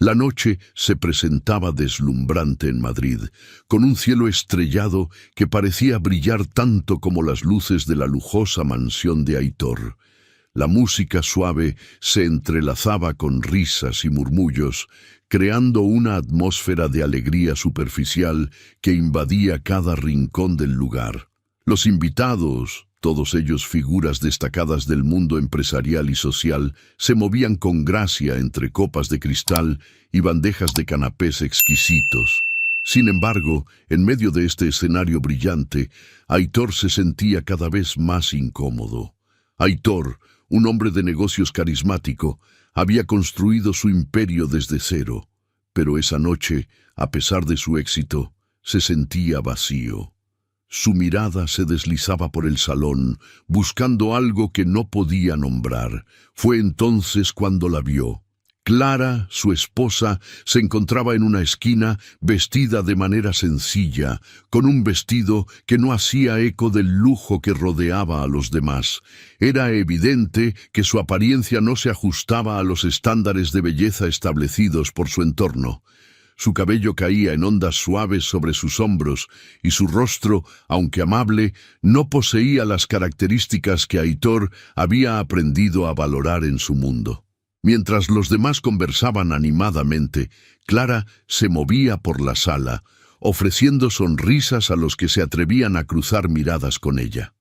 La noche se presentaba deslumbrante en Madrid, con un cielo estrellado que parecía brillar tanto como las luces de la lujosa mansión de Aitor. La música suave se entrelazaba con risas y murmullos, creando una atmósfera de alegría superficial que invadía cada rincón del lugar. Los invitados, todos ellos figuras destacadas del mundo empresarial y social, se movían con gracia entre copas de cristal y bandejas de canapés exquisitos. Sin embargo, en medio de este escenario brillante, Aitor se sentía cada vez más incómodo. Aitor, un hombre de negocios carismático, había construido su imperio desde cero, pero esa noche, a pesar de su éxito, se sentía vacío. Su mirada se deslizaba por el salón, buscando algo que no podía nombrar. Fue entonces cuando la vio. Clara, su esposa, se encontraba en una esquina, vestida de manera sencilla, con un vestido que no hacía eco del lujo que rodeaba a los demás. Era evidente que su apariencia no se ajustaba a los estándares de belleza establecidos por su entorno. Su cabello caía en ondas suaves sobre sus hombros y su rostro, aunque amable, no poseía las características que Aitor había aprendido a valorar en su mundo. Mientras los demás conversaban animadamente, Clara se movía por la sala, ofreciendo sonrisas a los que se atrevían a cruzar miradas con ella.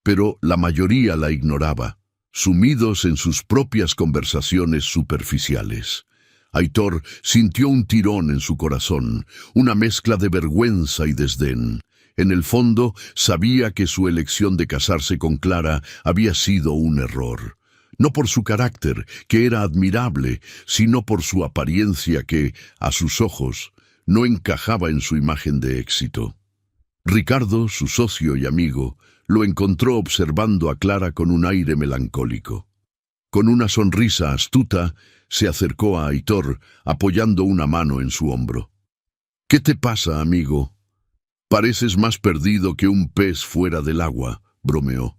Pero la mayoría la ignoraba, sumidos en sus propias conversaciones superficiales. Aitor sintió un tirón en su corazón, una mezcla de vergüenza y desdén. En el fondo, sabía que su elección de casarse con Clara había sido un error. No por su carácter, que era admirable, sino por su apariencia que, a sus ojos, no encajaba en su imagen de éxito. Ricardo, su socio y amigo, lo encontró observando a Clara con un aire melancólico. Con una sonrisa astuta, se acercó a Aitor, apoyando una mano en su hombro. «¿Qué te pasa, amigo? Pareces más perdido que un pez fuera del agua», bromeó.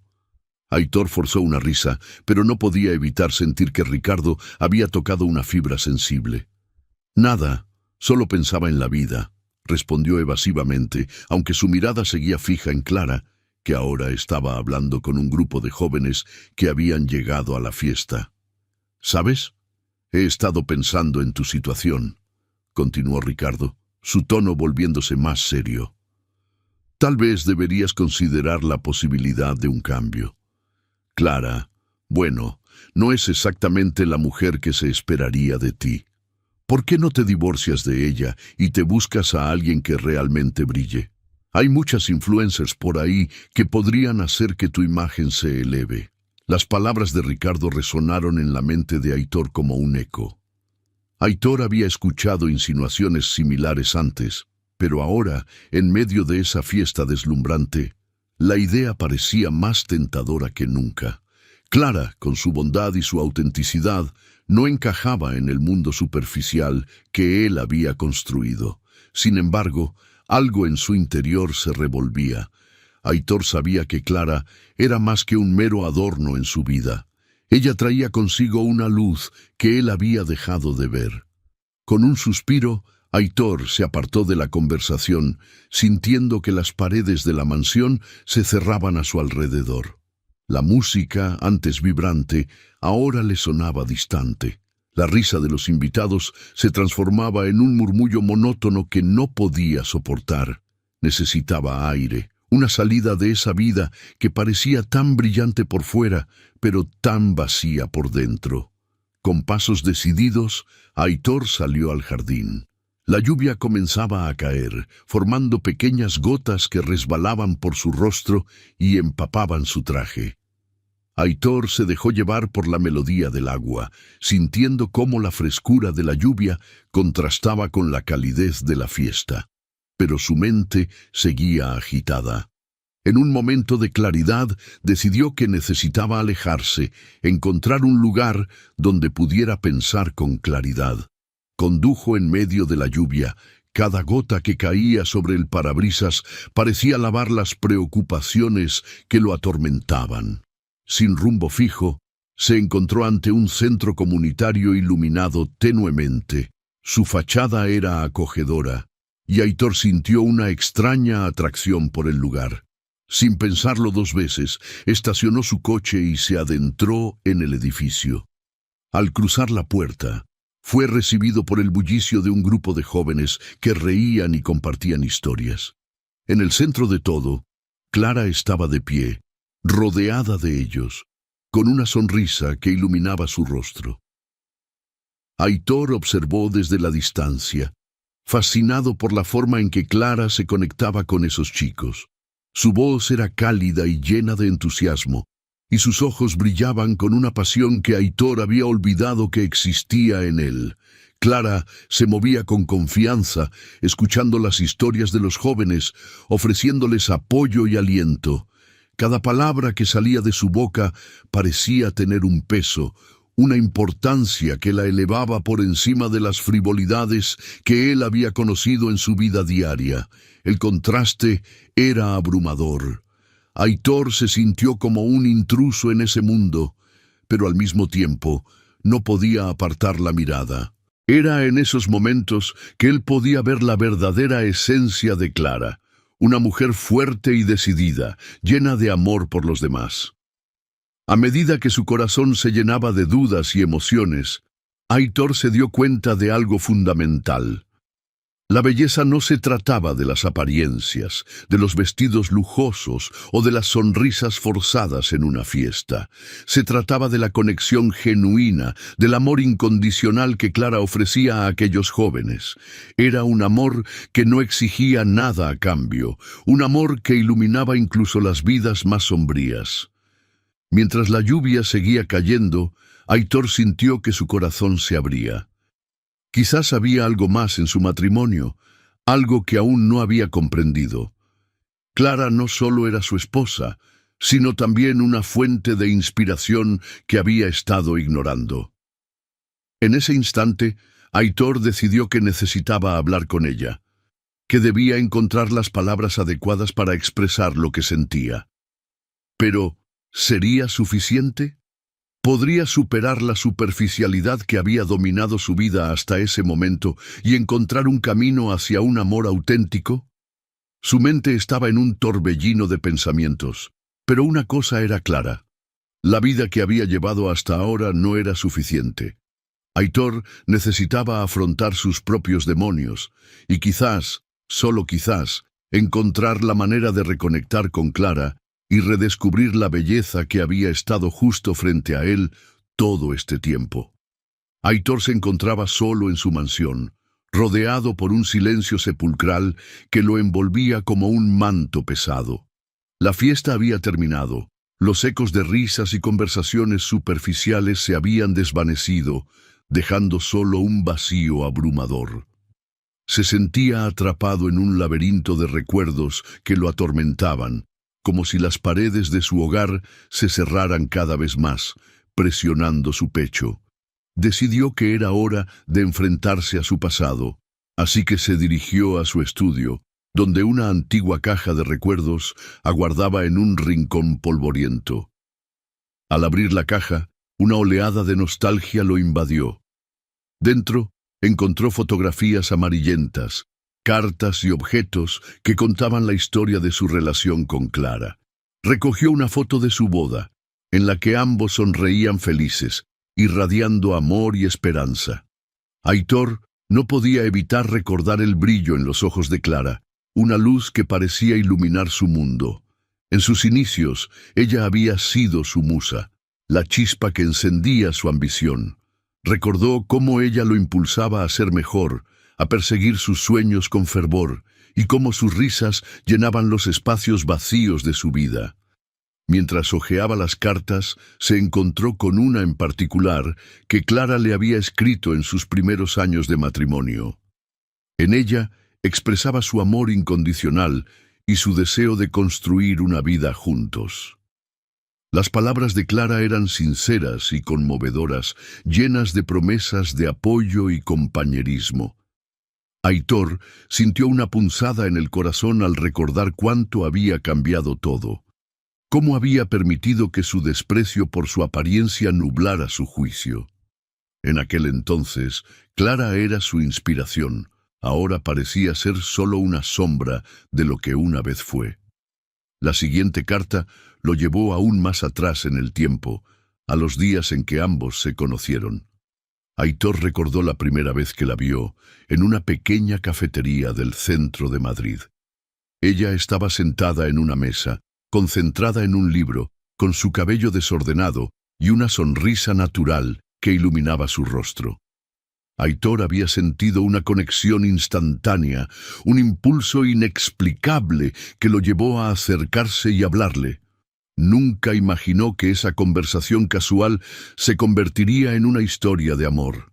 Aitor forzó una risa, pero no podía evitar sentir que Ricardo había tocado una fibra sensible. «Nada, solo pensaba en la vida», respondió evasivamente, aunque su mirada seguía fija en Clara, que ahora estaba hablando con un grupo de jóvenes que habían llegado a la fiesta. «¿Sabes? He estado pensando en tu situación», continuó Ricardo, su tono volviéndose más serio. «Tal vez deberías considerar la posibilidad de un cambio. Clara, bueno, no es exactamente la mujer que se esperaría de ti. ¿Por qué no te divorcias de ella y te buscas a alguien que realmente brille? Hay muchas influencers por ahí que podrían hacer que tu imagen se eleve». Las palabras de Ricardo resonaron en la mente de Aitor como un eco. Aitor había escuchado insinuaciones similares antes, pero ahora, en medio de esa fiesta deslumbrante, la idea parecía más tentadora que nunca. Clara, con su bondad y su autenticidad, no encajaba en el mundo superficial que él había construido. Sin embargo, algo en su interior se revolvía. Aitor sabía que Clara era más que un mero adorno en su vida. Ella traía consigo una luz que él había dejado de ver. Con un suspiro, Aitor se apartó de la conversación, sintiendo que las paredes de la mansión se cerraban a su alrededor. La música, antes vibrante, ahora le sonaba distante. La risa de los invitados se transformaba en un murmullo monótono que no podía soportar. Necesitaba aire. Una salida de esa vida que parecía tan brillante por fuera, pero tan vacía por dentro. Con pasos decididos, Aitor salió al jardín. La lluvia comenzaba a caer, formando pequeñas gotas que resbalaban por su rostro y empapaban su traje. Aitor se dejó llevar por la melodía del agua, sintiendo cómo la frescura de la lluvia contrastaba con la calidez de la fiesta. Pero su mente seguía agitada. En un momento de claridad, decidió que necesitaba alejarse, encontrar un lugar donde pudiera pensar con claridad. Condujo en medio de la lluvia. Cada gota que caía sobre el parabrisas parecía lavar las preocupaciones que lo atormentaban. Sin rumbo fijo, se encontró ante un centro comunitario iluminado tenuemente. Su fachada era acogedora, y Aitor sintió una extraña atracción por el lugar. Sin pensarlo dos veces, estacionó su coche y se adentró en el edificio. Al cruzar la puerta, fue recibido por el bullicio de un grupo de jóvenes que reían y compartían historias. En el centro de todo, Clara estaba de pie, rodeada de ellos, con una sonrisa que iluminaba su rostro. Aitor observó desde la distancia, fascinado por la forma en que Clara se conectaba con esos chicos. Su voz era cálida y llena de entusiasmo, y sus ojos brillaban con una pasión que Aitor había olvidado que existía en él. Clara se movía con confianza, escuchando las historias de los jóvenes, ofreciéndoles apoyo y aliento. Cada palabra que salía de su boca parecía tener un peso, una importancia que la elevaba por encima de las frivolidades que él había conocido en su vida diaria. El contraste era abrumador. Aitor se sintió como un intruso en ese mundo, pero al mismo tiempo no podía apartar la mirada. Era en esos momentos que él podía ver la verdadera esencia de Clara, una mujer fuerte y decidida, llena de amor por los demás. A medida que su corazón se llenaba de dudas y emociones, Aitor se dio cuenta de algo fundamental. La belleza no se trataba de las apariencias, de los vestidos lujosos o de las sonrisas forzadas en una fiesta. Se trataba de la conexión genuina, del amor incondicional que Clara ofrecía a aquellos jóvenes. Era un amor que no exigía nada a cambio, un amor que iluminaba incluso las vidas más sombrías. Mientras la lluvia seguía cayendo, Aitor sintió que su corazón se abría. Quizás había algo más en su matrimonio, algo que aún no había comprendido. Clara no solo era su esposa, sino también una fuente de inspiración que había estado ignorando. En ese instante, Aitor decidió que necesitaba hablar con ella, que debía encontrar las palabras adecuadas para expresar lo que sentía. Pero, ¿sería suficiente? ¿Podría superar la superficialidad que había dominado su vida hasta ese momento y encontrar un camino hacia un amor auténtico? Su mente estaba en un torbellino de pensamientos, pero una cosa era clara. La vida que había llevado hasta ahora no era suficiente. Aitor necesitaba afrontar sus propios demonios y quizás, solo quizás, encontrar la manera de reconectar con Clara y redescubrir la belleza que había estado justo frente a él todo este tiempo. Aitor se encontraba solo en su mansión, rodeado por un silencio sepulcral que lo envolvía como un manto pesado. La fiesta había terminado, los ecos de risas y conversaciones superficiales se habían desvanecido, dejando solo un vacío abrumador. Se sentía atrapado en un laberinto de recuerdos que lo atormentaban, como si las paredes de su hogar se cerraran cada vez más, presionando su pecho. Decidió que era hora de enfrentarse a su pasado, así que se dirigió a su estudio, donde una antigua caja de recuerdos aguardaba en un rincón polvoriento. Al abrir la caja, una oleada de nostalgia lo invadió. Dentro, encontró fotografías amarillentas, cartas y objetos que contaban la historia de su relación con Clara. Recogió una foto de su boda, en la que ambos sonreían felices, irradiando amor y esperanza. Aitor no podía evitar recordar el brillo en los ojos de Clara, una luz que parecía iluminar su mundo. En sus inicios, ella había sido su musa, la chispa que encendía su ambición. Recordó cómo ella lo impulsaba a ser mejor, a perseguir sus sueños con fervor, y cómo sus risas llenaban los espacios vacíos de su vida. Mientras hojeaba las cartas, se encontró con una en particular que Clara le había escrito en sus primeros años de matrimonio. En ella expresaba su amor incondicional y su deseo de construir una vida juntos. Las palabras de Clara eran sinceras y conmovedoras, llenas de promesas de apoyo y compañerismo. Aitor sintió una punzada en el corazón al recordar cuánto había cambiado todo. Cómo había permitido que su desprecio por su apariencia nublara su juicio. En aquel entonces, Clara era su inspiración. Ahora parecía ser solo una sombra de lo que una vez fue. La siguiente carta lo llevó aún más atrás en el tiempo, a los días en que ambos se conocieron. Aitor recordó la primera vez que la vio en una pequeña cafetería del centro de Madrid. Ella estaba sentada en una mesa, concentrada en un libro, con su cabello desordenado y una sonrisa natural que iluminaba su rostro. Aitor había sentido una conexión instantánea, un impulso inexplicable que lo llevó a acercarse y hablarle. Nunca imaginó que esa conversación casual se convertiría en una historia de amor.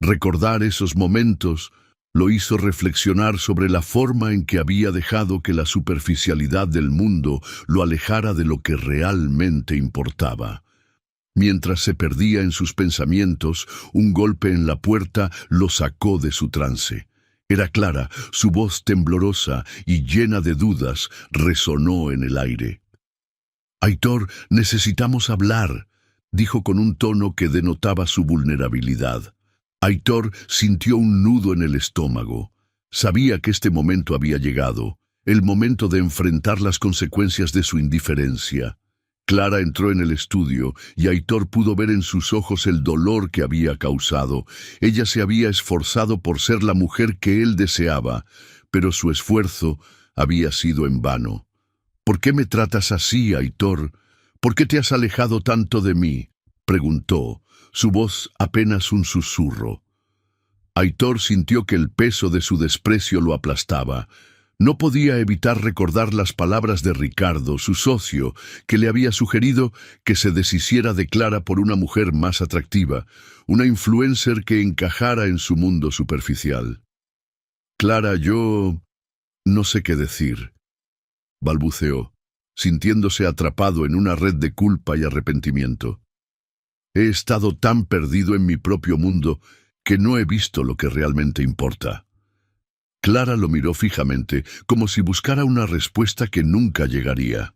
Recordar esos momentos lo hizo reflexionar sobre la forma en que había dejado que la superficialidad del mundo lo alejara de lo que realmente importaba. Mientras se perdía en sus pensamientos, un golpe en la puerta lo sacó de su trance. Era Clara, su voz temblorosa y llena de dudas resonó en el aire. «Aitor, necesitamos hablar», dijo con un tono que denotaba su vulnerabilidad. Aitor sintió un nudo en el estómago. Sabía que este momento había llegado, el momento de enfrentar las consecuencias de su indiferencia. Clara entró en el estudio y Aitor pudo ver en sus ojos el dolor que había causado. Ella se había esforzado por ser la mujer que él deseaba, pero su esfuerzo había sido en vano. «¿Por qué me tratas así, Aitor? ¿Por qué te has alejado tanto de mí?», preguntó, su voz apenas un susurro. Aitor sintió que el peso de su desprecio lo aplastaba. No podía evitar recordar las palabras de Ricardo, su socio, que le había sugerido que se deshiciera de Clara por una mujer más atractiva, una influencer que encajara en su mundo superficial. «Clara, yo no sé qué decir», balbuceó, sintiéndose atrapado en una red de culpa y arrepentimiento. «He estado tan perdido en mi propio mundo que no he visto lo que realmente importa». Clara lo miró fijamente, como si buscara una respuesta que nunca llegaría.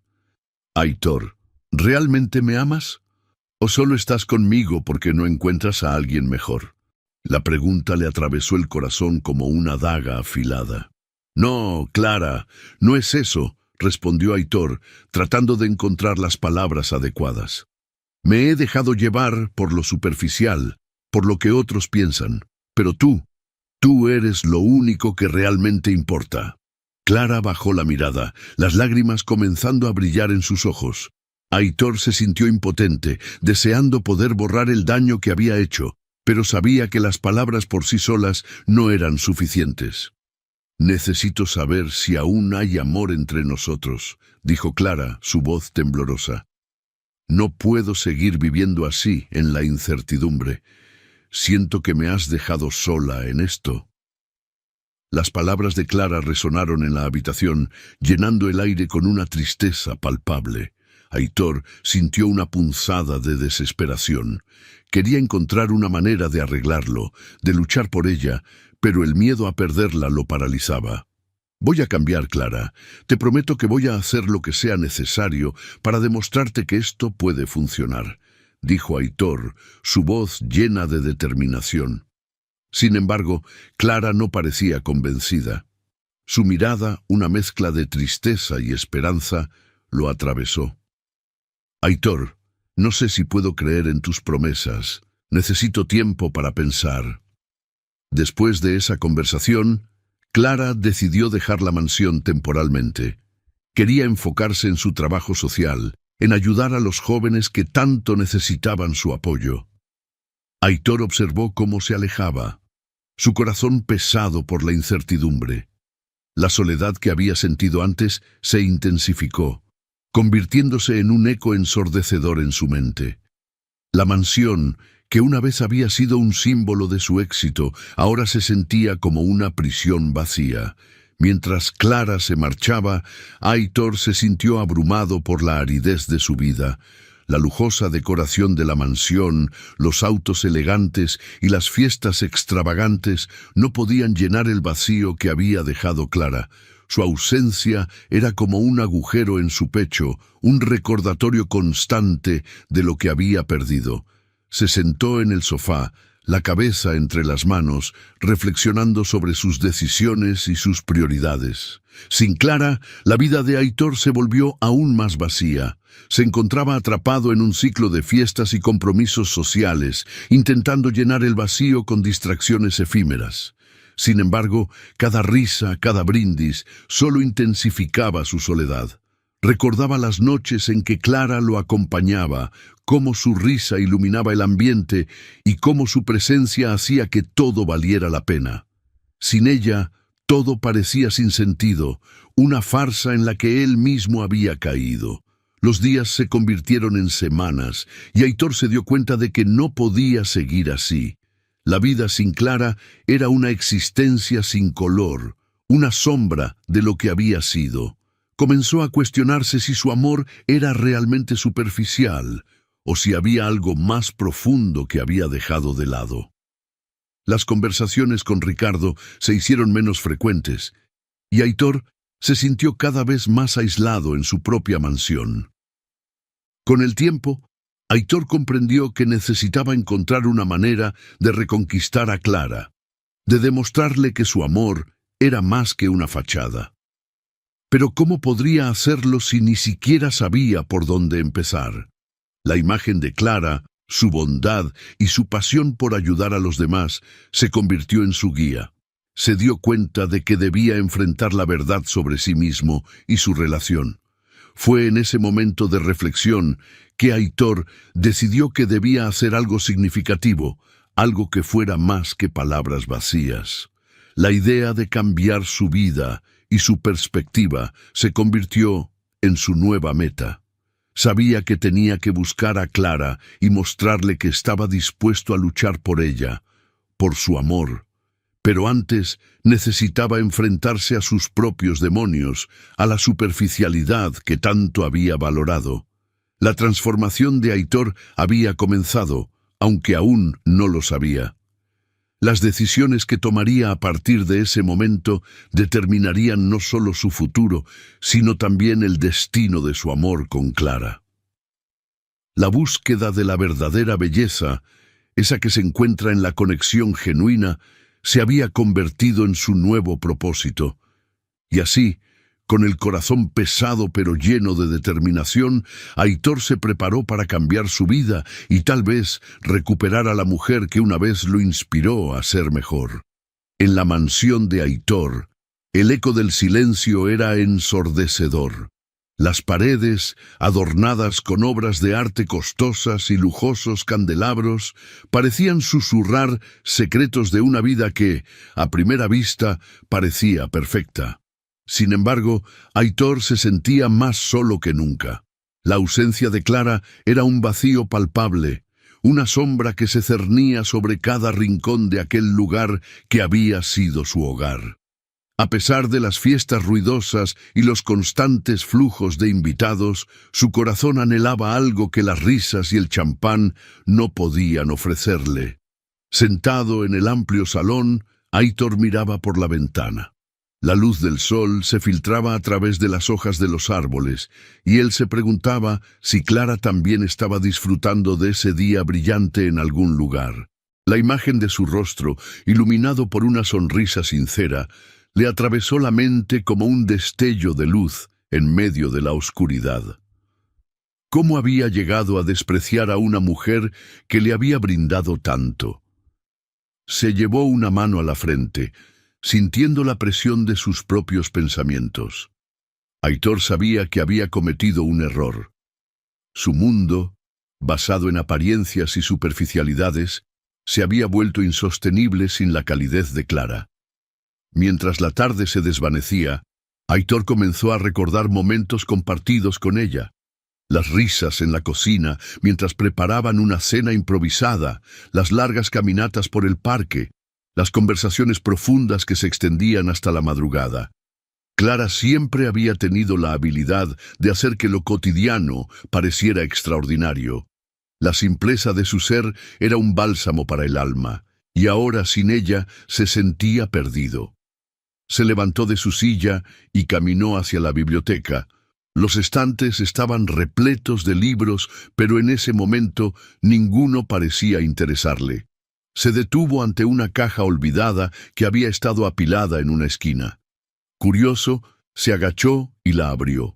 «Aitor, ¿realmente me amas? ¿O solo estás conmigo porque no encuentras a alguien mejor?». La pregunta le atravesó el corazón como una daga afilada. «No, Clara, no es eso», respondió Aitor, tratando de encontrar las palabras adecuadas. «Me he dejado llevar por lo superficial, por lo que otros piensan, pero tú eres lo único que realmente importa». Clara bajó la mirada, las lágrimas comenzando a brillar en sus ojos. Aitor se sintió impotente, deseando poder borrar el daño que había hecho, pero sabía que las palabras por sí solas no eran suficientes. «Necesito saber si aún hay amor entre nosotros», dijo Clara, su voz temblorosa. «No puedo seguir viviendo así, en la incertidumbre. Siento que me has dejado sola en esto». Las palabras de Clara resonaron en la habitación, llenando el aire con una tristeza palpable. Aitor sintió una punzada de desesperación. Quería encontrar una manera de arreglarlo, de luchar por ella, pero el miedo a perderla lo paralizaba. «Voy a cambiar, Clara. Te prometo que voy a hacer lo que sea necesario para demostrarte que esto puede funcionar», dijo Aitor, su voz llena de determinación. Sin embargo, Clara no parecía convencida. Su mirada, una mezcla de tristeza y esperanza, lo atravesó. «Aitor, no sé si puedo creer en tus promesas. Necesito tiempo para pensar». Después de esa conversación, Clara decidió dejar la mansión temporalmente. Quería enfocarse en su trabajo social, en ayudar a los jóvenes que tanto necesitaban su apoyo. Aitor observó cómo se alejaba, su corazón pesado por la incertidumbre. La soledad que había sentido antes se intensificó, convirtiéndose en un eco ensordecedor en su mente. La mansión, que una vez había sido un símbolo de su éxito, ahora se sentía como una prisión vacía. Mientras Clara se marchaba, Aitor se sintió abrumado por la aridez de su vida. La lujosa decoración de la mansión, los autos elegantes y las fiestas extravagantes no podían llenar el vacío que había dejado Clara. Su ausencia era como un agujero en su pecho, un recordatorio constante de lo que había perdido. Se sentó en el sofá, la cabeza entre las manos, reflexionando sobre sus decisiones y sus prioridades. Sin Clara, la vida de Aitor se volvió aún más vacía. Se encontraba atrapado en un ciclo de fiestas y compromisos sociales, intentando llenar el vacío con distracciones efímeras. Sin embargo, cada risa, cada brindis, solo intensificaba su soledad. Recordaba las noches en que Clara lo acompañaba, cómo su risa iluminaba el ambiente y cómo su presencia hacía que todo valiera la pena. Sin ella, todo parecía sin sentido, una farsa en la que él mismo había caído. Los días se convirtieron en semanas y Aitor se dio cuenta de que no podía seguir así. La vida sin Clara era una existencia sin color, una sombra de lo que había sido. Comenzó a cuestionarse si su amor era realmente superficial o si había algo más profundo que había dejado de lado. Las conversaciones con Ricardo se hicieron menos frecuentes y Aitor se sintió cada vez más aislado en su propia mansión. Con el tiempo, Aitor comprendió que necesitaba encontrar una manera de reconquistar a Clara, de demostrarle que su amor era más que una fachada. Pero ¿cómo podría hacerlo si ni siquiera sabía por dónde empezar? La imagen de Clara, su bondad y su pasión por ayudar a los demás se convirtió en su guía. Se dio cuenta de que debía enfrentar la verdad sobre sí mismo y su relación. Fue en ese momento de reflexión que Aitor decidió que debía hacer algo significativo, algo que fuera más que palabras vacías. La idea de cambiar su vida y su perspectiva se convirtió en su nueva meta. Sabía que tenía que buscar a Clara y mostrarle que estaba dispuesto a luchar por ella, por su amor. Pero antes necesitaba enfrentarse a sus propios demonios, a la superficialidad que tanto había valorado. La transformación de Aitor había comenzado, aunque aún no lo sabía. Las decisiones que tomaría a partir de ese momento determinarían no solo su futuro, sino también el destino de su amor con Clara. La búsqueda de la verdadera belleza, esa que se encuentra en la conexión genuina, se había convertido en su nuevo propósito. Y así, con el corazón pesado pero lleno de determinación, Aitor se preparó para cambiar su vida y tal vez recuperar a la mujer que una vez lo inspiró a ser mejor. En la mansión de Aitor, el eco del silencio era ensordecedor. Las paredes, adornadas con obras de arte costosas y lujosos candelabros, parecían susurrar secretos de una vida que, a primera vista, parecía perfecta. Sin embargo, Aitor se sentía más solo que nunca. La ausencia de Clara era un vacío palpable, una sombra que se cernía sobre cada rincón de aquel lugar que había sido su hogar. A pesar de las fiestas ruidosas y los constantes flujos de invitados, su corazón anhelaba algo que las risas y el champán no podían ofrecerle. Sentado en el amplio salón, Aitor miraba por la ventana. La luz del sol se filtraba a través de las hojas de los árboles, y él se preguntaba si Clara también estaba disfrutando de ese día brillante en algún lugar. La imagen de su rostro, iluminado por una sonrisa sincera, le atravesó la mente como un destello de luz en medio de la oscuridad. ¿Cómo había llegado a despreciar a una mujer que le había brindado tanto? Se llevó una mano a la frente, sintiendo la presión de sus propios pensamientos. Aitor sabía que había cometido un error. Su mundo, basado en apariencias y superficialidades, se había vuelto insostenible sin la calidez de Clara. Mientras la tarde se desvanecía, Aitor comenzó a recordar momentos compartidos con ella. Las risas en la cocina mientras preparaban una cena improvisada, las largas caminatas por el parque, las conversaciones profundas que se extendían hasta la madrugada. Clara siempre había tenido la habilidad de hacer que lo cotidiano pareciera extraordinario. La simpleza de su ser era un bálsamo para el alma, y ahora sin ella se sentía perdido. Se levantó de su silla y caminó hacia la biblioteca, Los estantes estaban repletos de libros, pero en ese momento ninguno parecía interesarle. Se detuvo ante una caja olvidada que había estado apilada en una esquina. Curioso, se agachó y la abrió.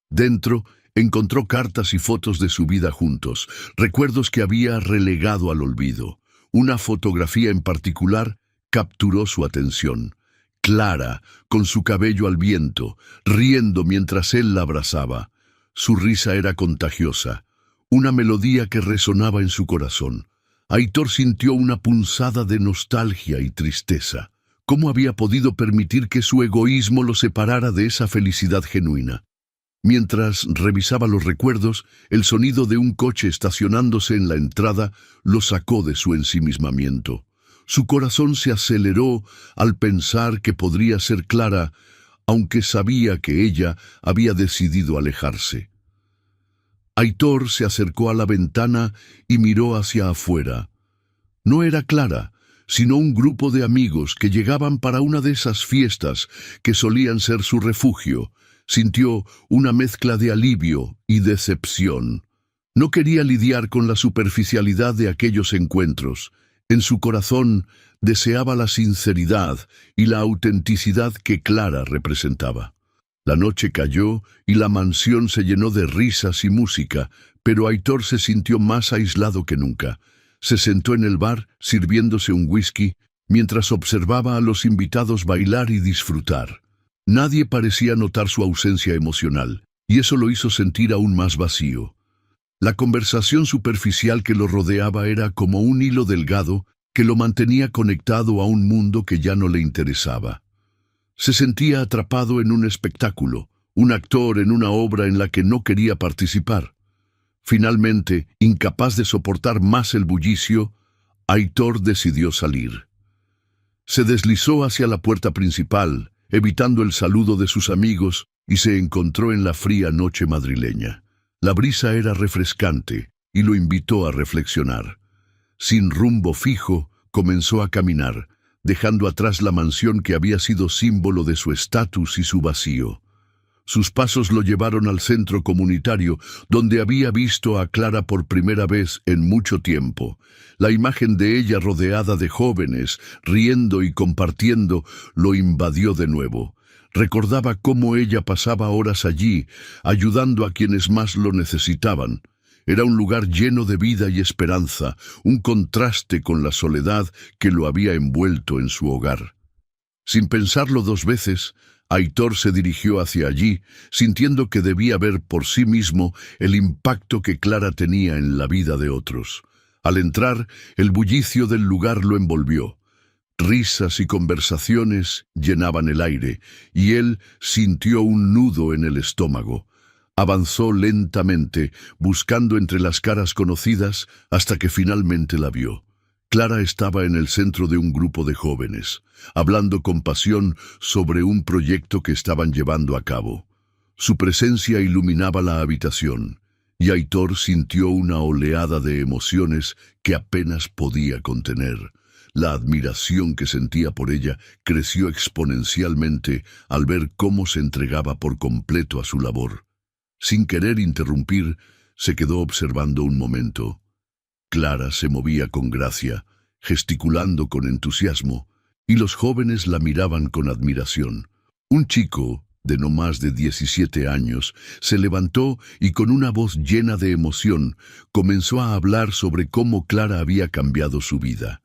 Dentro encontró cartas y fotos de su vida juntos, recuerdos que había relegado al olvido. Una fotografía en particular capturó su atención. Clara, con su cabello al viento, riendo mientras él la abrazaba. Su risa era contagiosa, una melodía que resonaba en su corazón. Aitor sintió una punzada de nostalgia y tristeza. ¿Cómo había podido permitir que su egoísmo lo separara de esa felicidad genuina? Mientras revisaba los recuerdos, el sonido de un coche estacionándose en la entrada lo sacó de su ensimismamiento. Su corazón se aceleró al pensar que podría ser Clara, aunque sabía que ella había decidido alejarse. Aitor se acercó a la ventana y miró hacia afuera. No era Clara, sino un grupo de amigos que llegaban para una de esas fiestas que solían ser su refugio. Sintió una mezcla de alivio y decepción. No quería lidiar con la superficialidad de aquellos encuentros. En su corazón deseaba la sinceridad y la autenticidad que Clara representaba. La noche cayó y la mansión se llenó de risas y música, pero Aitor se sintió más aislado que nunca. Se sentó en el bar sirviéndose un whisky mientras observaba a los invitados bailar y disfrutar. Nadie parecía notar su ausencia emocional, y eso lo hizo sentir aún más vacío. La conversación superficial que lo rodeaba era como un hilo delgado que lo mantenía conectado a un mundo que ya no le interesaba. Se sentía atrapado en un espectáculo, un actor en una obra en la que no quería participar. Finalmente, incapaz de soportar más el bullicio, Aitor decidió salir. Se deslizó hacia la puerta principal, evitando el saludo de sus amigos, y se encontró en la fría noche madrileña. La brisa era refrescante y lo invitó a reflexionar. Sin rumbo fijo, comenzó a caminar, dejando atrás la mansión que había sido símbolo de su estatus y su vacío. Sus pasos lo llevaron al centro comunitario, donde había visto a Clara por primera vez en mucho tiempo. La imagen de ella rodeada de jóvenes, riendo y compartiendo, lo invadió de nuevo. Recordaba cómo ella pasaba horas allí, ayudando a quienes más lo necesitaban. Era un lugar lleno de vida y esperanza, un contraste con la soledad que lo había envuelto en su hogar. Sin pensarlo dos veces, Aitor se dirigió hacia allí, sintiendo que debía ver por sí mismo el impacto que Clara tenía en la vida de otros. Al entrar, el bullicio del lugar lo envolvió. Risas y conversaciones llenaban el aire, y él sintió un nudo en el estómago. Avanzó lentamente, buscando entre las caras conocidas, hasta que finalmente la vio. Clara estaba en el centro de un grupo de jóvenes, hablando con pasión sobre un proyecto que estaban llevando a cabo. Su presencia iluminaba la habitación, y Aitor sintió una oleada de emociones que apenas podía contener. La admiración que sentía por ella creció exponencialmente al ver cómo se entregaba por completo a su labor. Sin querer interrumpir, se quedó observando un momento. Clara se movía con gracia, gesticulando con entusiasmo, y los jóvenes la miraban con admiración. Un chico, de no más de 17 años, se levantó y con una voz llena de emoción comenzó a hablar sobre cómo Clara había cambiado su vida.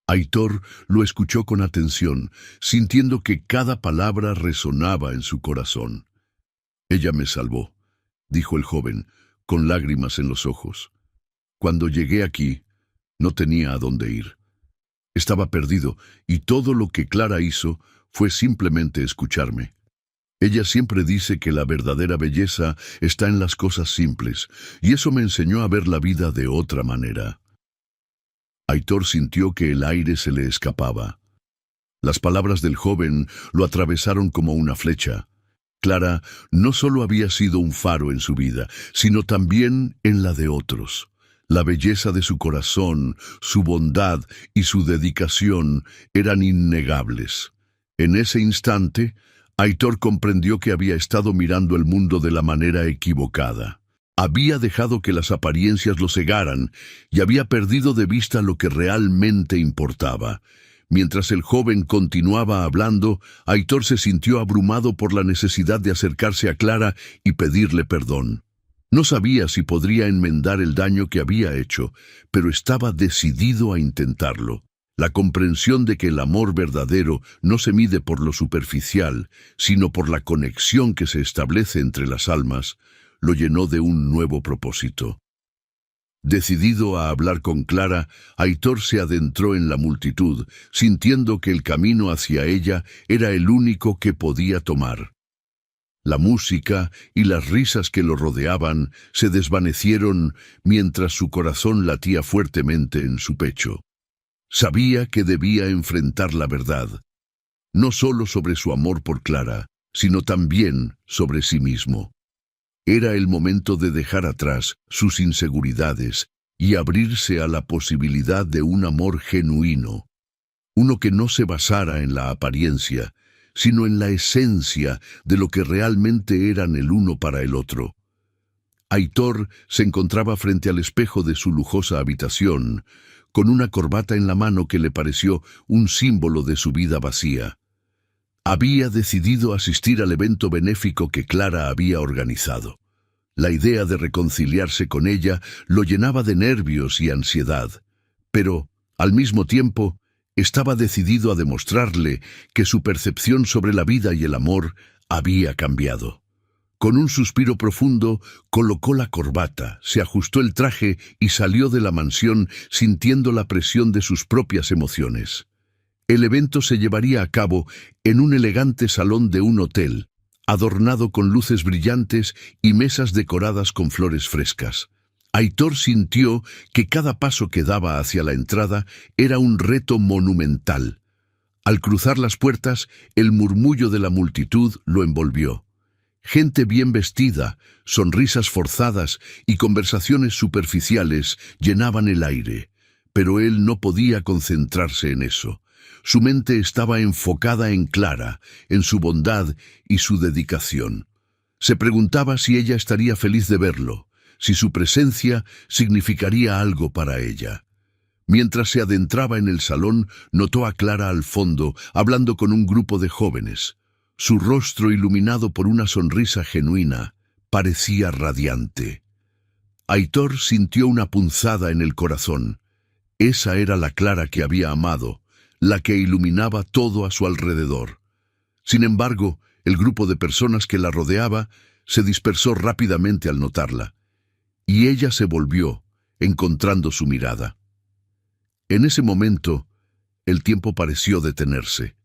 Aitor lo escuchó con atención, sintiendo que cada palabra resonaba en su corazón. «Ella me salvó», dijo el joven, con lágrimas en los ojos. «Cuando llegué aquí, no tenía a dónde ir. Estaba perdido, y todo lo que Clara hizo fue simplemente escucharme. Ella siempre dice que la verdadera belleza está en las cosas simples, y eso me enseñó a ver la vida de otra manera». Aitor sintió que el aire se le escapaba. Las palabras del joven lo atravesaron como una flecha. Clara no solo había sido un faro en su vida, sino también en la de otros. La belleza de su corazón, su bondad y su dedicación eran innegables. En ese instante, Aitor comprendió que había estado mirando el mundo de la manera equivocada. Había dejado que las apariencias lo cegaran y había perdido de vista lo que realmente importaba. Mientras el joven continuaba hablando, Aitor se sintió abrumado por la necesidad de acercarse a Clara y pedirle perdón. No sabía si podría enmendar el daño que había hecho, pero estaba decidido a intentarlo. La comprensión de que el amor verdadero no se mide por lo superficial, sino por la conexión que se establece entre las almas, lo llenó de un nuevo propósito. Decidido a hablar con Clara, Aitor se adentró en la multitud, sintiendo que el camino hacia ella era el único que podía tomar. La música y las risas que lo rodeaban se desvanecieron mientras su corazón latía fuertemente en su pecho. Sabía que debía enfrentar la verdad, no solo sobre su amor por Clara, sino también sobre sí mismo. Era el momento de dejar atrás sus inseguridades y abrirse a la posibilidad de un amor genuino, uno que no se basara en la apariencia, sino en la esencia de lo que realmente eran el uno para el otro. Aitor se encontraba frente al espejo de su lujosa habitación, con una corbata en la mano que le pareció un símbolo de su vida vacía. Había decidido asistir al evento benéfico que Clara había organizado. La idea de reconciliarse con ella lo llenaba de nervios y ansiedad, pero, al mismo tiempo, estaba decidido a demostrarle que su percepción sobre la vida y el amor había cambiado. Con un suspiro profundo, colocó la corbata, se ajustó el traje y salió de la mansión sintiendo la presión de sus propias emociones. El evento se llevaría a cabo en un elegante salón de un hotel, adornado con luces brillantes y mesas decoradas con flores frescas. Aitor sintió que cada paso que daba hacia la entrada era un reto monumental. Al cruzar las puertas, el murmullo de la multitud lo envolvió. Gente bien vestida, sonrisas forzadas y conversaciones superficiales llenaban el aire, pero él no podía concentrarse en eso. Su mente estaba enfocada en Clara, en su bondad y su dedicación. Se preguntaba si ella estaría feliz de verlo, si su presencia significaría algo para ella. Mientras se adentraba en el salón, notó a Clara al fondo, hablando con un grupo de jóvenes. Su rostro, iluminado por una sonrisa genuina, parecía radiante. Aitor sintió una punzada en el corazón. Esa era la Clara que había amado, la que iluminaba todo a su alrededor. Sin embargo, el grupo de personas que la rodeaba se dispersó rápidamente al notarla, y ella se volvió, encontrando su mirada. En ese momento, el tiempo pareció detenerse.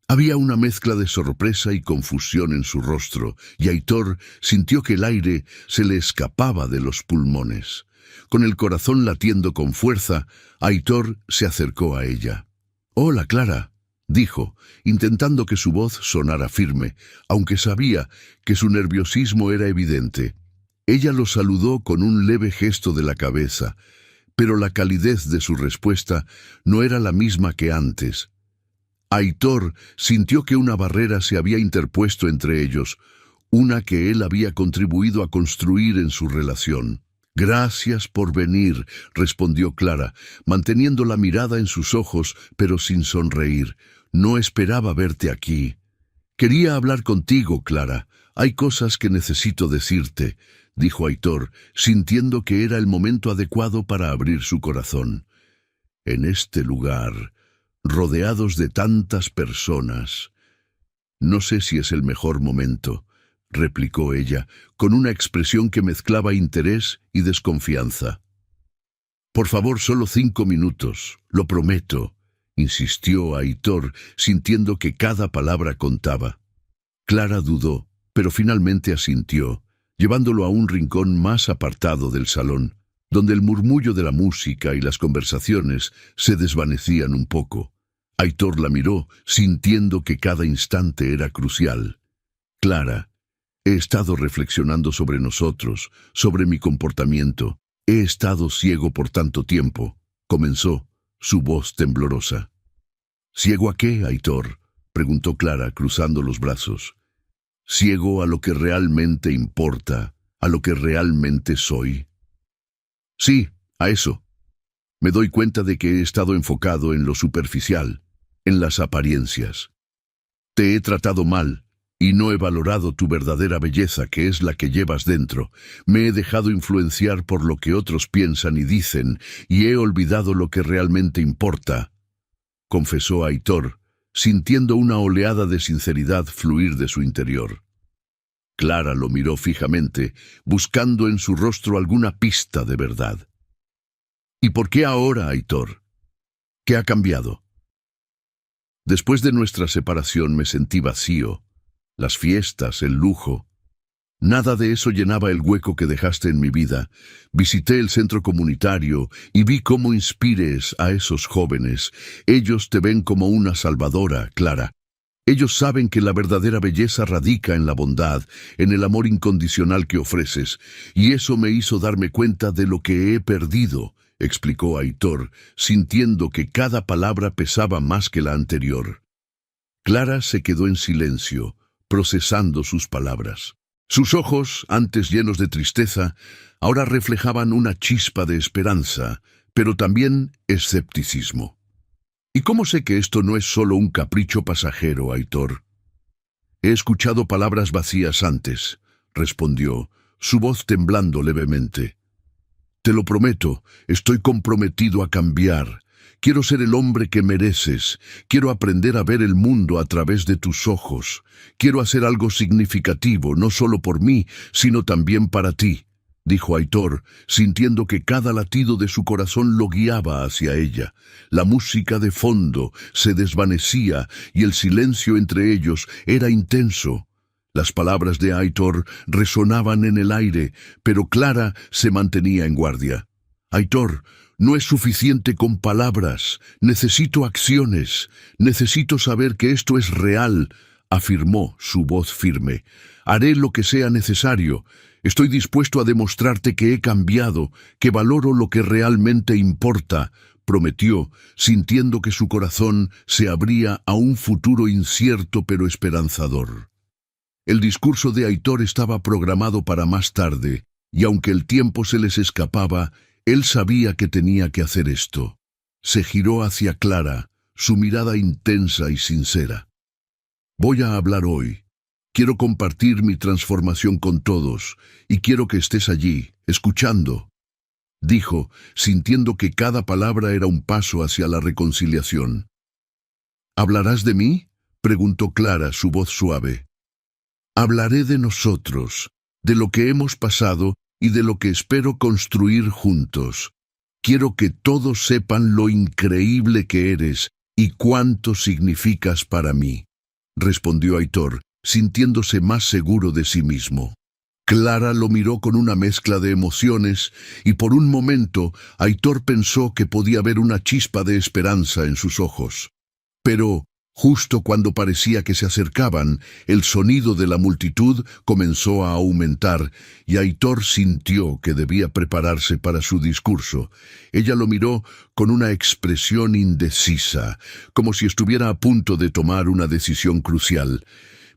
Había una mezcla de sorpresa y confusión en su rostro, y Aitor sintió que el aire se le escapaba de los pulmones. Con el corazón latiendo con fuerza, Aitor se acercó a ella. «Hola, Clara», dijo, intentando que su voz sonara firme, aunque sabía que su nerviosismo era evidente. Ella lo saludó con un leve gesto de la cabeza, pero la calidez de su respuesta no era la misma que antes. Aitor sintió que una barrera se había interpuesto entre ellos, una que él había contribuido a construir en su relación. «Gracias por venir», respondió Clara, manteniendo la mirada en sus ojos, pero sin sonreír. «No esperaba verte aquí». «Quería hablar contigo, Clara. Hay cosas que necesito decirte», dijo Aitor, sintiendo que era el momento adecuado para abrir su corazón. «En este lugar, rodeados de tantas personas, no sé si es el mejor momento», replicó ella, con una expresión que mezclaba interés y desconfianza. «Por favor, solo 5 minutos, lo prometo», insistió Aitor, sintiendo que cada palabra contaba. Clara dudó, pero finalmente asintió, llevándolo a un rincón más apartado del salón, donde el murmullo de la música y las conversaciones se desvanecían un poco. Aitor la miró, sintiendo que cada instante era crucial. «Clara, he estado reflexionando sobre nosotros, sobre mi comportamiento. He estado ciego por tanto tiempo», comenzó, su voz temblorosa. «¿Ciego a qué, Aitor?», preguntó Clara, cruzando los brazos. ¿Ciego a lo que realmente importa, a lo que realmente soy? Sí, a eso. Me doy cuenta de que he estado enfocado en lo superficial, en las apariencias. Te he tratado mal, y no he valorado tu verdadera belleza, que es la que llevas dentro. Me he dejado influenciar por lo que otros piensan y dicen, y he olvidado lo que realmente importa, confesó Aitor, sintiendo una oleada de sinceridad fluir de su interior. Clara lo miró fijamente, buscando en su rostro alguna pista de verdad. ¿Y por qué ahora, Aitor? ¿Qué ha cambiado? Después de nuestra separación me sentí vacío. Las fiestas, el lujo. Nada de eso llenaba el hueco que dejaste en mi vida. Visité el centro comunitario y vi cómo inspires a esos jóvenes. Ellos te ven como una salvadora, Clara. Ellos saben que la verdadera belleza radica en la bondad, en el amor incondicional que ofreces, y eso me hizo darme cuenta de lo que he perdido, explicó Aitor, sintiendo que cada palabra pesaba más que la anterior. Clara se quedó en silencio, procesando sus palabras. Sus ojos, antes llenos de tristeza, ahora reflejaban una chispa de esperanza, pero también escepticismo. ¿Y cómo sé que esto no es solo un capricho pasajero, Aitor? He escuchado palabras vacías antes, respondió, su voz temblando levemente. Te lo prometo, estoy comprometido a cambiar. Quiero ser el hombre que mereces. Quiero aprender a ver el mundo a través de tus ojos. Quiero hacer algo significativo, no solo por mí, sino también para ti, dijo Aitor, sintiendo que cada latido de su corazón lo guiaba hacia ella. La música de fondo se desvanecía y el silencio entre ellos era intenso. Las palabras de Aitor resonaban en el aire, pero Clara se mantenía en guardia. Aitor, no es suficiente con palabras, necesito acciones, necesito saber que esto es real, afirmó su voz firme. Haré lo que sea necesario. Estoy dispuesto a demostrarte que he cambiado, que valoro lo que realmente importa, prometió, sintiendo que su corazón se abría a un futuro incierto pero esperanzador. El discurso de Aitor estaba programado para más tarde, y aunque el tiempo se les escapaba, él sabía que tenía que hacer esto. Se giró hacia Clara, su mirada intensa y sincera. Voy a hablar hoy. Quiero compartir mi transformación con todos, y quiero que estés allí, escuchando, dijo, sintiendo que cada palabra era un paso hacia la reconciliación. ¿Hablarás de mí?, preguntó Clara, su voz suave. Hablaré de nosotros, de lo que hemos pasado y de lo que espero construir juntos. Quiero que todos sepan lo increíble que eres y cuánto significas para mí, respondió Aitor, sintiéndose más seguro de sí mismo. Clara lo miró con una mezcla de emociones y por un momento Aitor pensó que podía ver una chispa de esperanza en sus ojos. Pero, justo cuando parecía que se acercaban, el sonido de la multitud comenzó a aumentar y Aitor sintió que debía prepararse para su discurso. Ella lo miró con una expresión indecisa, como si estuviera a punto de tomar una decisión crucial.